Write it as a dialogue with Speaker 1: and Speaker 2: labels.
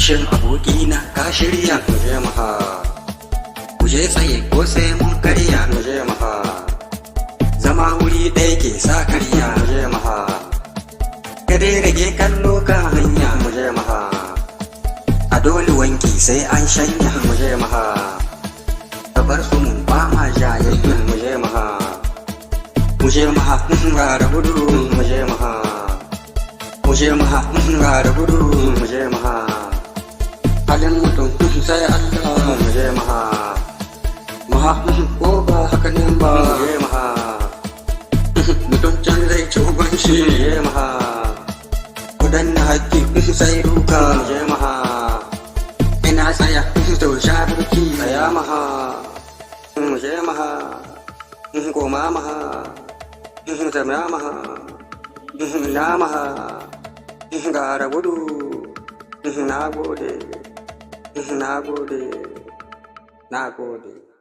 Speaker 1: Shin abokina ka shirya?
Speaker 2: Muje maha,
Speaker 1: Kuje tsaye ko sai mun karya?
Speaker 2: muje maha,
Speaker 1: Zama wuri ɗaya ke sa karya.
Speaker 2: muje maha,
Speaker 1: Ka dai rage kallo kan hanya.
Speaker 2: muje maha,
Speaker 1: A dole wanki sai an shanya.
Speaker 2: muje maha,
Speaker 1: Ka bar su mun ba ma jayayya.
Speaker 2: muje maha,
Speaker 1: Muje maha ga da gudu.
Speaker 2: muje maha,
Speaker 1: Muje maha ga da gudu.
Speaker 2: muje maha,
Speaker 1: Halin mutum sai Allah.
Speaker 2: muje maha,
Speaker 1: Maha ko ba haka ne ba.
Speaker 2: muje maha,
Speaker 1: Mutum can zai ci uban shi.
Speaker 2: muje maha,
Speaker 1: Kudan na haƙƙi sai duka.
Speaker 2: muje maha,
Speaker 1: Ina tsaya to sha birki.
Speaker 2: tsaya maha, muje maha, koma maha, zamna maha, na maha, gara gudu, na gode, na gode, na gode.